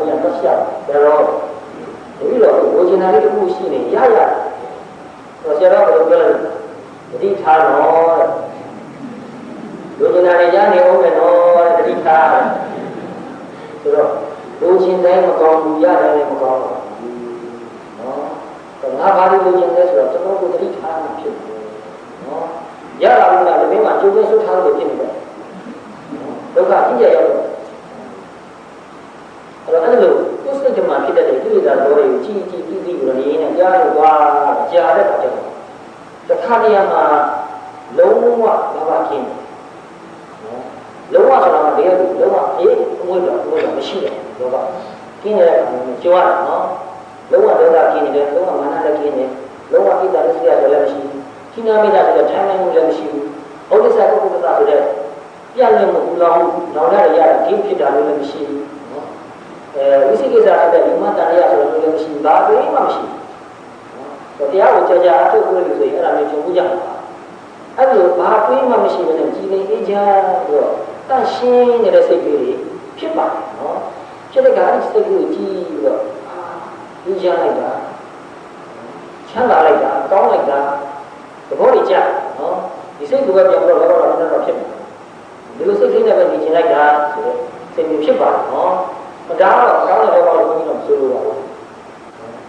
ပြန်တော့ရှာတယ်တော့ဒီလိုလိုချင်တာလေးတစ်ခုရှိနေရတော့ဆရာတော်ကပြောတယ်တတိထားတော့လိုချင်တာတွေရနေအောင်မယ်နော်တတိထားဆိုတော့လိုချင်တယ်မကောင်းဘူးရတယ်လည်းမကောင်းဘူးနော်ငါဘာလို့လိုချင်လဲဆိုတော့ကျွန်တော်ကိုတတိထားမှဖြစ်တယ်နော်ရတာကလည်းဒီမှာကျိုးကျဆုတ်ထားလို့ဖြစ်နေတယ်ဒုက္ခအကြီးရောက်တော့အဲ့လိုကိုယ်စိတ်ကမှဖြစ်တဲ့ကိလေသာတော်တွေကိုကြီးကြီးပြီးပြီးပြီးနေနေကြားလို့သွားကြားတဲ့အခါကျတော့တခါတည်းမှာလုံးဝဘာကင်းလုံးဝဆိုတာကတကယ်လို့လုံးဝအေးအမွေးတော့မရှိတယ်လောကကင်းတဲ့အခါမှာကြွားတယ်နော်လုံးဝဒေါသကင်းနေတယ်လုံးဝမာနလည်းကင်းနေလုံးဝဣဒ္ဓရစိယလည်းမရှိဘူးခိနာမိတ်ဆိုတဲ့ထိုင်နိုင်မှုလည်းမရှိဘူးဩဒိသကုက္ကုတ္တဆိုတဲ့ပြည့်လည်မှုဘူလောင်နောင်ရရတာကင်းဖြစ်တာလည်းမရှိဘူးနော်ဝိသိကိစ္စဆိုတဲ့ဒီမတ္တရဆိုတဲ့လည်းမရှိဘူးဒါပေမဲ့မရှိဘူးတရားကိုကြာအထုတ်လို့ဆိုရင်အဲ့ဒါမျိုးကြုံမှုကြမှာအဲ့လိုဘာတွေးမှမရှိဘဲနဲ့ကြည်နေအေးချမ်းပြီးတော့တန့်ရှင်းနေတဲ့စိတ်ကလေးဖြစ်ပါတယ်နော်ဖြစ်တဲ့ကအဲ့ဒီစိတ်ကိုကြည်ပြီးတော့အေးချမ်းလိုက်တာချမ်းသာလိုက်တာကောင်းလိုက်တာသဘောကြီးကြနော်ဒီစိတ်ကပြောင်းတော့လောကတော့ဖြစ်တယ်ဒီလိုစိတ်ကလေးနဲ့ပဲနေချင်လိုက်တာဆိုတော့စိတ်မျိုးဖြစ်ပါတယ်နော်ဒါတော့ကောင်းတဲ့ဘောကတော့ဘုန်းကြီးတို့ဆိုလိုတာပါ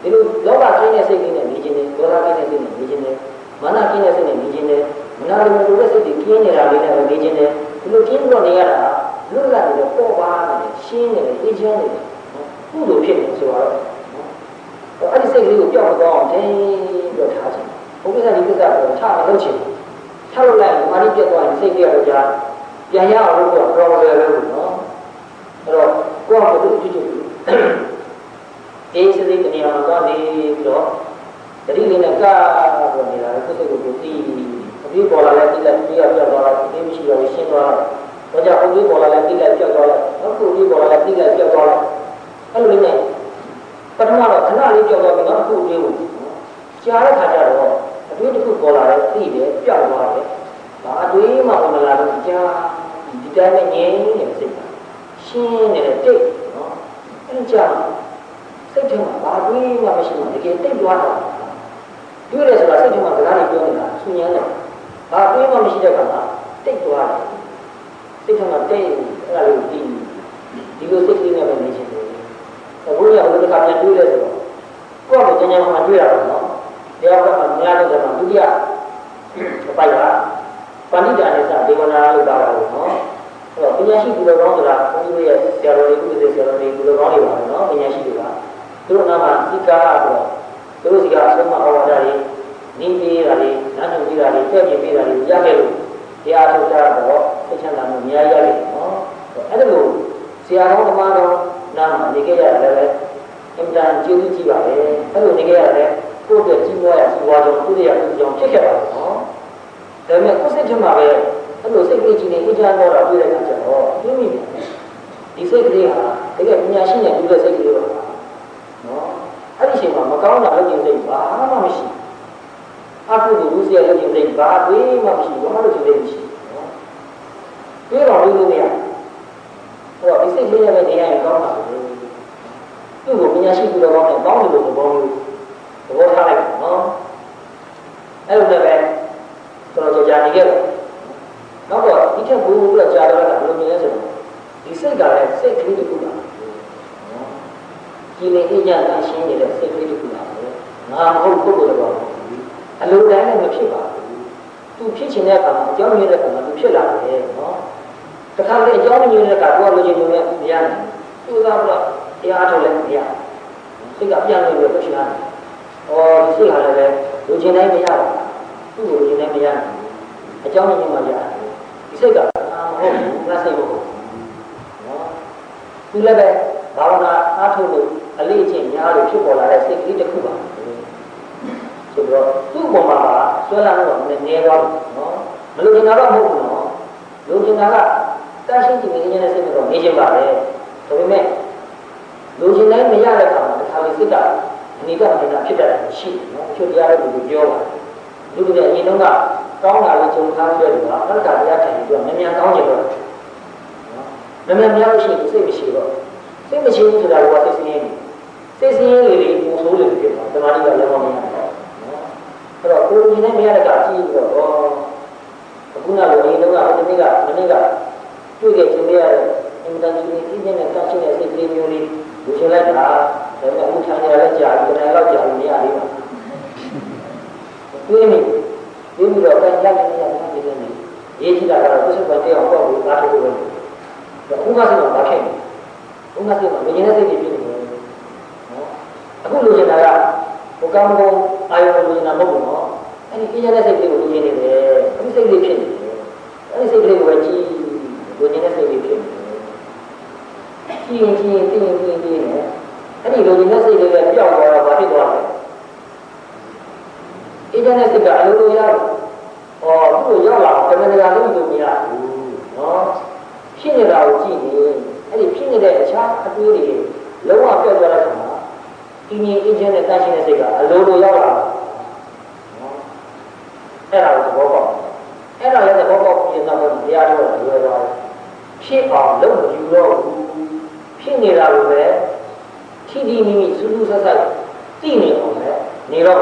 ဒီလိုလောဘကင်းတဲ့စိတ်ကလေးနဲ့နေချင်တယ်ဒေါသကင်းတဲ့စိတ်နဲ့နေချင်တယ်မာနကင်းတဲ့စိတ်နဲ့နေချင်တယ်မနာလိုတဲ့စိတ်တွေကင်းနေတာလေးနဲ့ပဲနေချင်တယ်ဒီလိုကင်းပြီးတော့နေရတာလွတ်လပ်ပြီးတော့ပေါ်ပါနေတယ်ရှင်းနေတယ်အေးချမ်းနေတယ်ကုသိုလ်ဖြစ်နေဆိုတော့အဲ့ဒီစိတ်ကလေးကိုပျောက်မသွားအောင်တင်းပြီးတော့ထားချင်ဘုရားဒီကိစ္စကိုထားမလုပ်ချင်ထားလို့လိုက်မာနပြတ်သွားရင်စိတ်ကတော့ကြာပြန်ရအောင်လို့တော့တော်တယ်လို့နော်အဲ့တော့ကိုယ့်ဘာလို့ကြည့်ကြည့်အေးစိတ်တနေရာမှာသွားနေပြီးတော့တတိလေးနဲ့ကာပြီးနေတာကိုယ်စိတ်ကိုတီးအပြီးပေါ်လာတဲ့တိလက်ပြီးပြောက်သွားတာဒီမရှိတော့ရှင်းသွားတော့ကြောင့်အပြီးပေါ်လာတဲ့တိလက်ပြောက်သွားတယ်နောက်ခုအပြီးပေါ်လာတဲ့တိလက်ပြောက်သွားတယ်အဲ့လိုလေးနဲ့ပထမတော့ခဏလေးပြောက်သွားပြီးနောက်ခုအပြီးကိုကြားတဲ့ခါကျတော့အပြီးတစ်ခုပေါ်လာတဲ့တိတယ်ပြောက်သွားတယ်ဒါအတွေးမှမလာတော့ကြားဒီတိုင်းနဲ့ငြင်းနေတဲ့စိတ်ကရှင်းနေတဲ့တိတ်နော်အဲ့ကြောင့်စိတ်ထဲမှာဘာတွေးမှမရှိဘူးတကယ်တိတ်သွားတာတွေ့တယ်ဆိုတာစိတ်ထဲမှာစကားတွေပြောနေတာဆူညံတယ်ဘာတွေးမှမရှိတဲ့ခါမှာတိတ်သွားတယ်စိတ်ထဲမှာတိတ်အဲ့ဒါလေးကိုဒီလိုစိတ်ကလေးနဲ့ပဲနေချင်တယ်ဘုရားဘုရားကပြန်တွေ့တယ်ဆိုတော့ကိုယ့်ကိုကျန်ကျန်မှတွေ့ရတော့နော်တရားကမှများတဲ့ကမှာဒုတိယအပိုက်ကပဏိတာနဲ့စဒေဝနာလို့ပါတာလို့နော်အဲ့တော့ပညာရှိသူတော်ကောင်းဆိုတာဘုရားရဲ့ဆရာတော်တွေကုသဆရာတော်တွေသူတော်ကောင်းတွေပါနော်ပညာရှိတွေကသူတို့နာမှာသီကာဆိုတော့သူတို့စီကအဆုံးမဩဝါဒတွေနင်းပေးတာတွေနားညွှန်ပေးတာတွေပြည့်ပြည့်ပေးတာတွေရခဲ့လို့တရားထုတ်တာတော့သိချမ်းသာမှုအများကြီးရတယ်နော်အဲ့ဒါလို့ဆရာတော်ဓမ္မတော်နာမှာနေခဲ့ရတယ်လည်းအင်တာကျေးဇူးကြီးပါပဲအဲ့လိုနေခဲ့ရတယ်ကိုယ့်ရဲ့ကြီးပွားရစီးပွားကြောင့်သူတွေရသူကြောင့်ဖြစ်ခဲ့ပါတယ်နော်ဒါပေမဲ့ကိုယ်စိတ်ထဲမှာပဲအဲ့လိုစိတ်ကလေးကြီးနေအကြမ်းတော့တွေ့တဲ့အခါကျတော့ပြင်းမိတယ်ဒီစိတ်ကလေးဟာတကယ်ပညာရှိတဲ့လူတဲ့စိတ်ကလေးပါနော်အဲ့ဒီအချိန်မှာမကောင်းတာလုပ်ရင်စိတ်ဘာမှမရှိအခုဒီလူစီရလုပ်ရင်စိတ်ဘာတွေမှမရှိဘာမှလုပ်ရင်စိတ်မရှိနော်ပြေတော့လို့မရအဲ့တော့ဒီစိတ်လေးနဲ့ပဲနေရရင်ကောင်းတာပဲသူ့ကိုပညာရှိသူတော်ကောင်းနဲ့ပေါင်းလို့သဘောထားလိုက်နော်အဲ့လိုလည်းပဲတော်ကြာနေခဲ့တယ်နောက်တော့ဒီထက်ဘူးကကြာတော့တာဘယ်လိုမြင်လဲဆိုတော့ဒီစိတ်ကလည်းစိတ်ကလေးတစ်ခုပါဒီလေအေးကြတာရှင်းနေတဲ့စိတ်ကလေးတစ်ခုပါပဲငါမဟုတ်ပုဂ္ဂိုလ်တော့အလိုတိုင်းနဲ့မဖြစ်ပါဘူးသူဖြစ်ချင်တဲ့အခါမှာအကြောင်းရင်းတဲ့အခါမှာသူဖြစ်လာတယ်နော်တခါလေအကြောင်းရင်းတဲ့အခါကိုလိုချင်လို့လည်းမရနိုင်သူသာတော့တရားထုတ်လည်းမရစိတ်ကပြန်လို့ပြဖြစ်လာတယ်ဒီစိတ်ဟာလည်းလိုချင်တိုင်းမရဘူးသူ့ကိုလိုချင်တိုင်းမရနိုင်အကြောင်းရင်းမှရတယ်ဒီစိတ်ကမဟုတ်ဘူးငါစိတ်မဟုတ်ဘူးနော်သူလည်းပဲဘာဝနာအားထုတ်လို့အလေးအကျင့်များလို့ဖြစ်ပေါ်လာတဲ့စိတ်ကလေးတစ်ခုပါဆိုတော့သူ့ပုံမှာဆွဲလာတော့နေသွားတယ်နော်မလို့တင်တာတော့မဟုတ်ဘူးနော်လူတင်တာကတန်ရှင်းကြည့်နေနေတဲ့စိတ်ကတော့နေချင်ပါလေဒါပေမဲ့လူချင်းတိုင်းမရတဲ့အခါမှာတစ်ခါလေစိတ်ကအနိကမနာဖြစ်တတ်တယ်ရှိတယ်နော်အချုပ်တရားတွေပြောပါတယ်လူတွေအရင်တုန်းကကောင်းတာလေးဂျုံထားပြတယ်ကဘက်ကတရားထိုင်ပြီးတော့မြန်မြန်ကောင်းကြတော့နော်မြန်မြန်များလို့ရှိရင်စိတ်မရှိတော့ စိတ်မရှိဘူးဆိုတာကစိတ်ဆင်းရဲစိတ်ဆင်းရဲလေးကိုဆိုးလို့ဖြစ်သွားတမာတိကလည်းမမရဘူးနော်အဲ့တော့ကိုယ်ကြီးနဲ့မရတဲ့ကကြည့်ပြီးတော့အခုနကလည်းဒီတော့ကဒီနေ့ကတွေ့ခဲ့ခြင်းရတဲ့အင်တန်ကြီးကြီးနဲ့တောက်ချင်တဲ့စိတ်ကလေးမျိုးလေးလူချင်လိုက်တာဒါပေမဲ့အခုထိုင်ရတဲ့ကြာပြီးတော့ကြာပြီးမရသေးပါဘူးတွေးပြီးတော့ပြန်လိုက်နေရတယ်ဒီလိုမျိုးရေးကြည့်တာကတော့သူ့စတဲ့အောင်ပေါ့ဘူးအားထုတ်လို့ပဲဥပမာဆိုတော့ဘာဖြစ်လဲဥပမာဆိုတော့လူကျင်တဲ့စိတ်တွေဖြစ်နေတယ်နော်အခုလူကျင်တာကဘုကံဘုံအာယုံလူကျင်တာမဟုတ်ဘူးနော်အဲ့ဒီကျင်တဲ့စိတ်တွေကိုလူကျင်နေတယ်အဲ့ဒီစိတ်လေးဖြစ်နေတယ်အဲ့ဒီစိတ်ကလေးကိုပဲကြည့်လူကျင်တဲ့စိတ်လေးဖြစ်နေတယ်ကြည့်ရင်သိရင်နဲ့အဲ့ဒီလူကျင်တဲ့စိတ်လေးကပြောက်သွားတော့ဘာဖြစ်သွားလဲကျင်တဲ့စိတ်ကအလိုလိုရတယ်သူ့ကိုရောက်လာတယ်မန္တရာလို့လို့မရဘူးနော်ဖြစ်နေတာကိုကြည့်နေအဲ့ဒီဖြစ်နေတဲ့အခြားအတွေးတွေလုံးဝပြတ်သွားတဲ့အခါမှာအင်းကြီးအချင်းနဲ့တန့်ရှင်းတဲ့စိတ်ကအလိုလိုရောက်လာနော်အဲ့ဒါကိုသဘောပေါက်အဲ့ဒါလည်းသဘောပေါက်ပြီးတော့တရားတော်ကိုပြောသွားတယ်ဖြစ်အောင်လုပ်မယူတော့ဘူးဖြစ်နေတာကိုပဲထီထီမိမိစူးစူးဆက်ဆက်သိနေအောင်ပဲနေတော့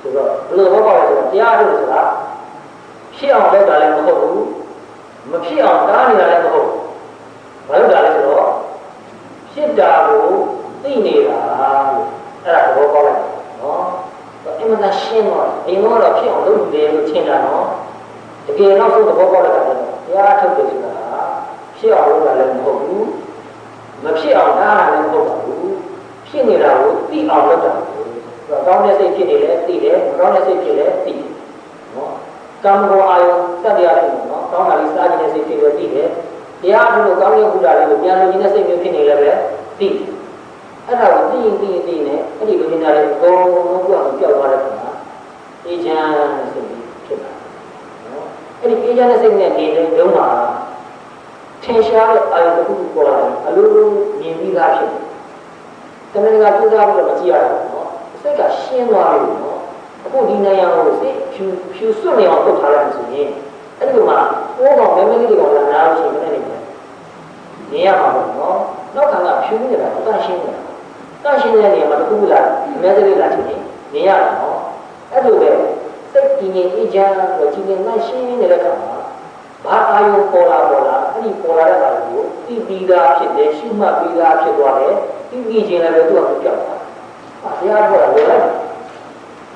ဆိုတော့ဘယ်လိုသဘောပေါက်လဲဆိုတော့တရားတော်ဆိုတာဖြစ်အောင်လုပ်တာလည်းမဟုတ်ဘူးမဖြစ်အောင်တားနေတာလည်းမဟုတ်ဘူးဘာလို့တာလဲဆိုတော့ဖြစ်တာကိုသိနေတာလို့အဲ့ဒါသဘောပေါက်လိုက်နော်အမှန်တန်ရှင်းတော့အိမ်တော့ဖြစ်အောင်လုပ်တယ်လို့ထင်တာနော်တကယ်တော့ဆိုသဘောပေါက်လိုက်တာလည်းတရားထုတ်တယ်ဆိုတာဖြစ်အောင်လုပ်တာလည်းမဟုတ်ဘူးမဖြစ်အောင်တားတာလည်းမဟုတ်ပါဘူးဖြစ်နေတာကိုသိအောင်လုပ်တာကောင်းတဲ့စိတ်ဖြစ်နေလဲသိတယ်မကောင်းတဲ့စိတ်ဖြစ်လဲသိတယ်နော်ကာမဂုဏ်အာယုစက်တရားဖြစ်နေနော်ကောင်းတာလေးစားခြင်းနဲ့စိတ်ဖြစ်လို့သိတယ်တရားထုလို့ကောင်းတဲ့ဘုရားလေးကိုပြန်လို့ခြင်းနဲ့စိတ်မျိုးဖြစ်နေလဲပဲသိအဲ့ဒါကိုသိရင်နဲ့အဲ့ဒီလူကျင်တာလေးအကုန်လုံးပြောက်သွားတဲ့ခါမှာအေးချမ်းတဲ့စိတ်ဖြစ်လာနော်အဲ့ဒီအေးချမ်းတဲ့စိတ်နဲ့နေတဲ့လုံးမှာထင်ရှားတဲ့အာယုတစ်ခုပေါ်လာတယ်အလိုလိုမြင်ပြီးသားဖြစ်တယ်တမန်ကပြသပြီးတော့မကြည့်ရဘူးနော်စိတ်ကရှင်းသွားပြီနော်အခုဒီနေရာကိုစိတ်ဖြူစွတ်နေအောင်လုပ်ထားလိုက်ဆိုရင်အဲ့ဒီမှာပိုးကောင်မဲမဲလေးတွေကလာနားလို့ရှိရင်လည်းနေရမှာပေါ့နော်နောက်ခါကဖြူနေတာတန့်ရှင်းနေတာတန့်ရှင်းတဲ့နေရာမှာတခုလာအများကြီးလာချင်နေရတာနော်အဲ့လိုပဲစိတ်ကြည်ငြိမ်အေးချမ်းလို့ကြည်ငြိမ်နိုင်ရှင်းနေတဲ့ခါမှာဘာအာယုပေါ်လာအဲ့ဒီပေါ်လာတဲ့အာယုကိုသိပြီးသားဖြစ်တယ်ရှုမှတ်ပြီးသားဖြစ်သွားတယ်သိခြင်းလည်းပဲသူ့အကူပြောက်သွားတရားပေါ်လာလို့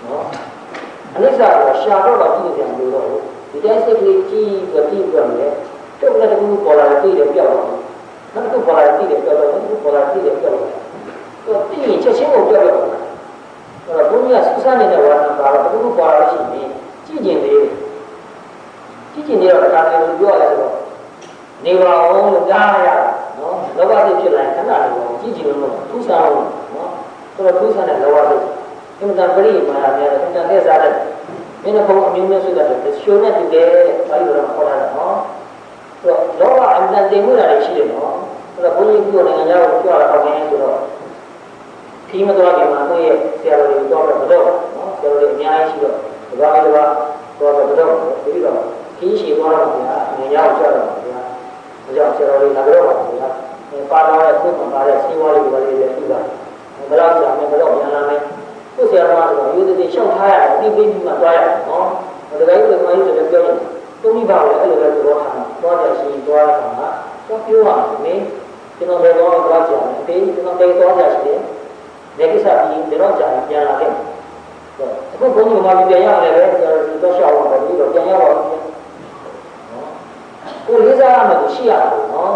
နော်အနိစ္စကရှာတော့ကြည့်နေတယ်လို့တော့ဒီတိုင်းစိတ်ကလေးကြည့်ပြီးတော့မယ်တုတ်လည်းတခုပေါ်လာတယ်ပြောက်သွားနောက်တစ်ခုပေါ်လာတယ်ပြောက်သွားနောက်တစ်ခုပေါ်လာတယ်ပြောက်သွားတော့သိရင်ချက်ချင်းကိုပြောက်သွားအဲ့တော့ဘုန်းကြီးကစူးစမ်းနေတဲ့ဝါဒကတော့တခုပေါ်လာလို့ရှိရင်ကြည့်ကျင်သေးတယ်ကြည့်ကျင်နေတော့ဒါလည်းပြောရလဲဆိုတော့နေပါအောင်လို့ကြားရနော်လောဘစိတ်ဖြစ်လာရင်ခဏလေးပေါ့ကြည့်ကျင်လို့ထူးဆန်းအောင်နော်ဆိုတော့ထူးဆန်းတဲ့လောဘစိတ်အမှန်တန်ပရိမာယာများတယ်အမှန်တန်လက်စားတဲ့မင်းတို့ဘုံအမျိုးမျိုးဆိုတဲ့ရှိုးနဲ့တူတယ်ဘာလို့လဲခေါ်တာနော်ဆိုတော့လောဘအမှန်တန်တင်မှုတာတွေရှိတယ်နော်ဆိုတော့ဘုန်းကြီးပြောနိုင်ငံသားကိုပြောရအောင်နေဆိုတော့ခီးမတော်ခင်မှာကိုယ့်ရဲ့ဆရာတော်တွေတော့ဘယ်တော့နော်ဆရာတော်တွေအများကြီးရှိတော့ဒီဘာလေးတော့ဘယ်တော့ပြီးတော့ခီးရှိသွားတော့ဗျာငညာကိုကြောက်တော့ဗျာဒါကြောင့်ဆရာတော်တွေလာတော့ပါဗျာပါတော်ရဲ့ကိုယ်မှာပါတဲ့စီးပွားလေးတွေလည်းပြီးတာဘယ်တော့ကြာမယ်ဘယ်တော့ပြန်လာမယ်ကိုယ်ဆရာတော်ကတော့ရိုးသေးသေးရှောက်ထားရတယ်ပြီးပြီးမှသွားရတယ်နော်ဒါကြိုက်လို့မှကြီးဆိုတော့ပြောရင်တုံးပြီးပါလေအဲ့လိုပဲသဘောထားသွားကြရှိသွားတာကတော့ပြောရမယ်ကျွန်တော်လည်းတော့သွားကြတယ်အသေးကျွန်တော်လည်းသွားကြရှိတယ်ဒီကိစ္စပြီးတော့ကြာပြန်လာတယ်အခုဘုန်းကြီးကမှပြန်ရတယ်ပဲတော့ရှောက်အောင်ပဲပြီးတော့ပြန်ရပါဦးနော်ကိုလေးစားရမယ်ကိုရှိရတယ်နော်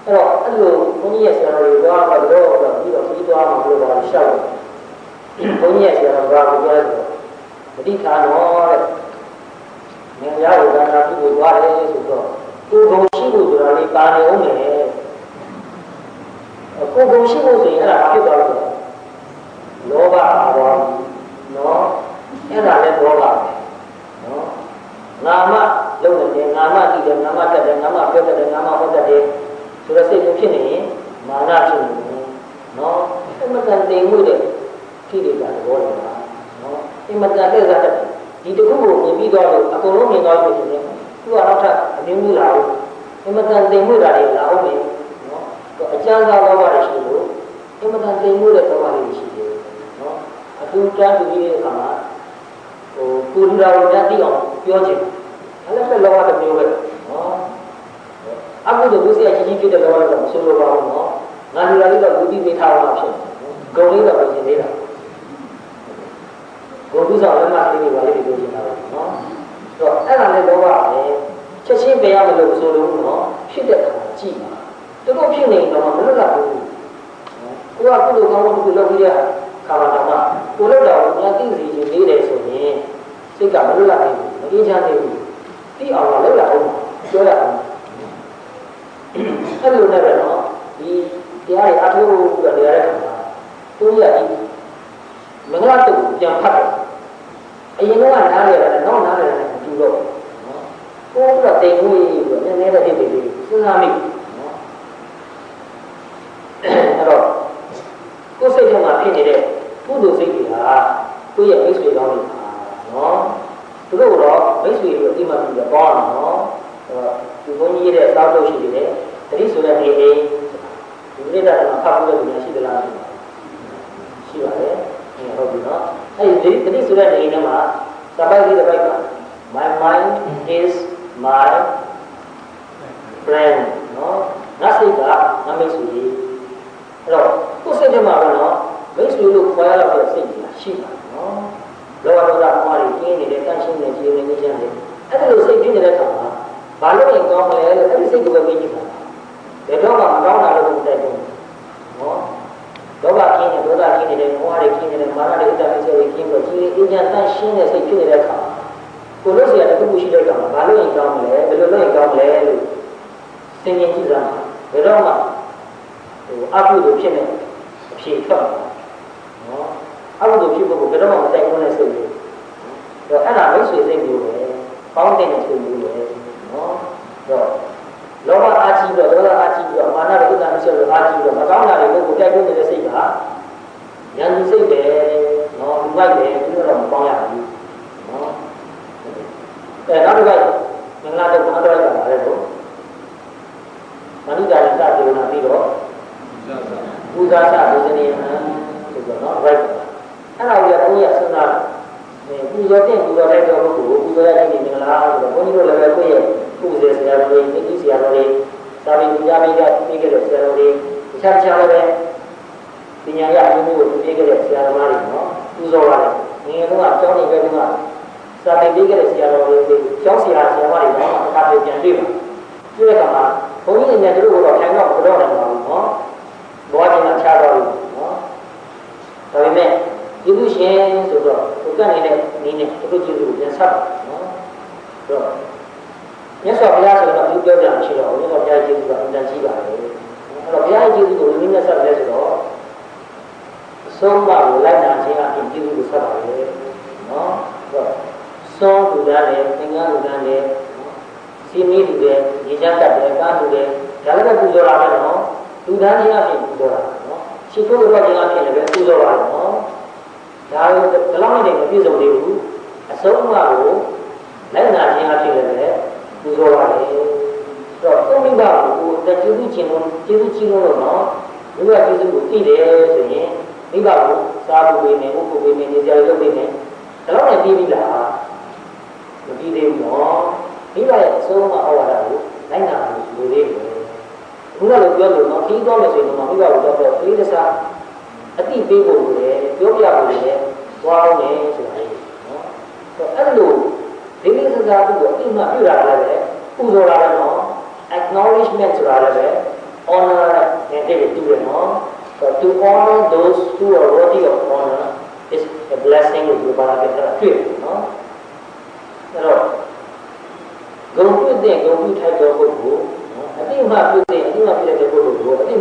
အဲ့တော့အဲ့လိုဘုန်းကြီးရဲ့ဆရာတော်တွေသွားတော့ပြီးတော့ပြီးသွားမှလို့ပါရှောက်ဘုန်းကြီးရဲ့ဆရာတော်ကပြောတယ်မတိခါတော့တဲ့ငင်ရဝဒနာပြုလို့သွားတယ်ဆိုတော့ကိုယ်ဘုံရှိဖို့ဆိုတာလေးပါနေအောင်မယ်ကိုယ်ဘုံရှိဖို့ဆိုရင်အဲ့ဒါဖြစ်သွားလို့လောဘပါတော့နော်အဲ့ဒါလည်းလောဘပဲနော်နာမလုံးနေတယ်နာမသိတယ်နာမတက်တယ်နာမပြောတတ်တယ်နာမဟောတတ်တယ်ဆိုတော့စိတ်ကိုဖြစ်နေရင်မာနဖြစ်နေတယ်နော်အမှန်တန်တင်မှုတဲ့ခိတိကသဘောလည်းပါနော်အမှန်တန်တဲ့စားတဲ့ဒီတစ်ခုကိုမြင်ပြီးတော့အကုန်လုံးမြင်သွားပြီဆိုရင်သူကနောက်ထပ်အမျိုးမျိုးလာဘူးအမှန်တန်တင်မှုတာတွေလာအောင်မယ်နော်အကျ ချမ်းသာလောဘတွေရှိလို့အမှန်တန်တင်မှုတဲ့လောဘတွေရှိတယ်နော်အထူးတန်းတူရဲ့အခါမှာကိုလူတော်များသိအောင်ပြောချင်အဲ့လည်းပဲလောဘတစ်မျိုးပဲနော်အခုတော့ကိုယ်စီအကြီးကြီးဖြစ်တဲ့လောဘတော့မဆိုးလို့ပါဘူးနော်ငါလူတော်လေးတော့ဘူတိပေးထားအောင်ဖြစ်ဂုံလေးတော့ပြင်နေတာဂုံပြီးဆောင်လက်မလေးတွေပါလေးတွေပြောချင်တာပဲနော်တော့အဲ့ဒါလည်းလောဘပဲချက်ချင်းပေးရမလို့ဆိုလို့နော်ဖြစ်တဲ့အခါကြည့်ပါသူတို့ဖြစ်နေတော့မလွတ်လပ်ဘူးကိုကကုသိုလ်ကောင်းမှုတစ်ခုလုပ်ပြီးတဲ့ခါမှာတော့ကိုလုပ်တာကိုများသိစီခြင်းလေးတယ်ဆိုရင်စိတ်ကမလွတ်လပ်ဘူးမအေးချမ်းသေးဘူးသိအောင်လုပ်ရအောင်ပြောရအောင်အဲ့လိုနဲ့ပဲနော်ဒီတရားတွေအထုပ်ပြီးတော့နေရတဲ့ခါမှာကိုရည်မင်္ဂလာတုတ်ပြန်ဖတ်တယ်အရင်ကနားရတာနောက်နားရတာမတူတော့နော်ကိုယ်ကတိမ်ဝေးပြီးတော့နည်းနည်းတဲ့ဒီလေးစဉ်းစားမိနော်အဲ့တော့ကိုယ်စိတ်ထဲမှာဖြစ်နေတဲ့ကုသိုလ်စိတ်တွေကကိုယ့်ရဲ့မိတ်ဆွေကောင်းတွေပါနော်သူတို့တော့မိတ်ဆွေတွေအတိမတ်ပြီးတော့ပေါင်းအောင်နော်ဒီဘုန်းကြီးရဲ့တောက်လို့ရှိနေတယ်တတိဆိုတဲ့နေအိမ်ဒီနေ့ကမှဖတ်ဖို့လည်းရှိသလားရှိပါတယ်ဟုတ်ပြီနော်အဲ့ဒီတတိဆိုတဲ့နေအိမ်ထဲမှာစပိုက်လေးတစ်ပိုက်က my mind is my friend နော်ငါစိတ်ကငါမိတ်ဆွေအဲ့တော့ကိုယ်စိတ်ထဲမှာတော့မိတ်ဆွေလို့ခေါ်ရတော့တဲ့စိတ်ကြီးရှိပါနော်လောဘဒေါသမောဟတွေကျင်းနေတဲ့တန့်ရှင်းတဲ့ခြေရင်းနေကြတယ်အဲ့ဒါလိုစိတ်ဖြစ်နေတဲ့အခါမှာဘာလို့ရင်ကောင်းမလဲလို့အဲ့ဒီစိတ်ကိုပဲပြီးကြည့်ပါဘယ်တော့မှမကောင်းတာလို့မတိုက်ဘူးနော်လောဘကျင်းနေဒေါသကျင်းနေတဲ့မောဟတွေကျင်းနေတဲ့မာနတွေအတ္တမိတ်ဆွေတွေကျင်းပြီးဒီအင်းချမ်းတန့်ရှင်းတဲ့စိတ်ဖြစ်နေတဲ့အခါကိုလို့စီရတဲ့ခုရှိတဲ့အခါမှာဘာလို့ရင်ကောင်းမလဲဘယ်လိုလုပ်ရင်ကောင်းမလဲလို့သင်ရင်ကြည့်စမ်းဘယ်တော့မှအကုသိုလ်ဖြစ်နေအဖြေထွက်နော်အကုသိုလ်ဖြစ်ဖို့ဘယ်တော့မှမတိုက်ဘူးနဲ့စိတ်မျိုးတော့အဲ့ဒါမိတ်ဆွေစိတ်မျိုးပဲပေါင်းတဲ့စိတ်မျိုးပဲနော်တော့လောဘအာကြီးတော့ဒေါသအာကြီးတော့မာနရဲ့ဥဒ္ဒမရှိလို့အာကြီးတော့မကောင်းတာတွေကိုတိုက်တွန်းနေတဲ့စိတ်ကဉာဏ်ကြီးစိတ်ပဲနော်ဒီဘက်ပဲဒီလိုတော့မပေါင်းရဘူးနော်နောက်တစ်ခါမင်္ဂလာတော့ဘုရားတော်ရတာပါလေတော့မဏိတာရစပြေနာပြီးတော့ပူဇာစဒုစနေဟံဆိုတော့နော် right အဲ့ဒါကိုဘုရားစဉ်းစားပူဇော်တဲ့ပူဇော်တဲ့တော့ဘုရားပူဇော်ရတဲ့မင်္ဂလာဆိုတော့ဘုန်းကြီးတို့လည်းပဲကိုယ့်ရဲ့ပူဇော်ဆရာတော်တွေတိတိဆရာတော်တွေသာဝတိပူဇာပေးတဲ့ပြီးခဲ့တဲ့ဆရာတော်တွေတခြားလည်းပဲပညာရအမျိုးမျိုးကိုပြီးခဲ့တဲ့ဆရာသမားတွေနော်ပူဇော်ရတယ်ငယ်တော့အကြောင်းတွေပဲကစာပေပြီးခဲ့တဲ့ဆရာတော်တွေကျောင်းဆရာဆရာမတွေတော့အခါပြန်တွေ့ပါတွေ့တဲ့အခါမှာဘုန်းကြီးတွေတို့ကတော့ထိုင်တော့မတော်နိုင်ပါဘူးနော်ဘောကျင်ကချားတော့ဘူးနော်ဒါပေမဲ့ကျေးဇူးရှင်ဆိုတော့သူကနေတဲ့နည်းနဲ့သူတို့ကျေးဇူးကိုပြန်ဆက်ပါနော်တော့မြတ်စွာဘုရားဆိုတော့သူပြောကြမှာရှိတော့မြတ်စွာဘုရားကျေးဇူးကအင်တန်ကြီးပါတယ်အဲ့တော့ဘုရားကျေးဇူးကိုနည်းနဲ့ဆက်လဲဆိုတော့အဆုံးမကိုလိုက်နာခြင်းအပြင်ကျေးဇူးကိုဆက်ပါလေနော်တော့စောလူသားတယ်သင်္ကန်းလူသားတယ်စီမီလူတယ်ရေချမ်းတတ်တယ်ကားလူတယ်ဒါလည်းပဲပူဇော်တာပဲနော်လူသားချင်းအပြင်ပူဇော်တာနော်ရှိခိုးလို့ချင်းအပြင်လည်းပဲပူဇော်တာနော်ဒါဒီလောက်နဲ့မပြည့်စုံသေးဘူးအဆုံးအမကိုလိုက်နာခြင်းအဖြစ်လည်းပဲပူဇော်ပါတယ်တော့ကိုမိဘကိုတကျေစုချင်းလို့ကျေစုချင်းလို့နော်မိဘကျေစုကိုသိတယ်ဆိုရင်မိဘကိုစားဖို့ပေးနေဖို့ပေးနေနေကြရလုပ်ပေးနေဒီလောက်နဲ့ပြီးပြီလားမပြီးသေးဘူးနော်မိဘရဲ့အဆုံးအမဩဝါဒကိုလိုက်နာလို့လူသေးတယ်ဘုရားလိုပြောလို့နော်ခီးသွားမယ်ဆိုရင်တော့မိဘကိုတော့ပေးတဲ့စားအတိပေးဖို့လေပြောပြဖို့လေသွားအောင်လေဆိုတာလေနော်အဲ့လိုဒီလိုစကားကိုအတိမပြုတာလည်းပဲပူဇော်တာလည်းနော် acknowledgement ဆိုတာလည်းပဲ honor နဲ့တည်းတူတယ်နော် to honor those who are worthy of honor is a blessing လို့ပြောတာပဲတွေ့နော်အဲ့တော့ဂုဏ်ပြုတဲ့ဂုဏ်ပြုထိုက်သောပုဂ္ဂိုလ်နော်အတိမပြုတဲ့အတိမပြုတဲ့ပုဂ္ဂိုလ်ကိုအတိ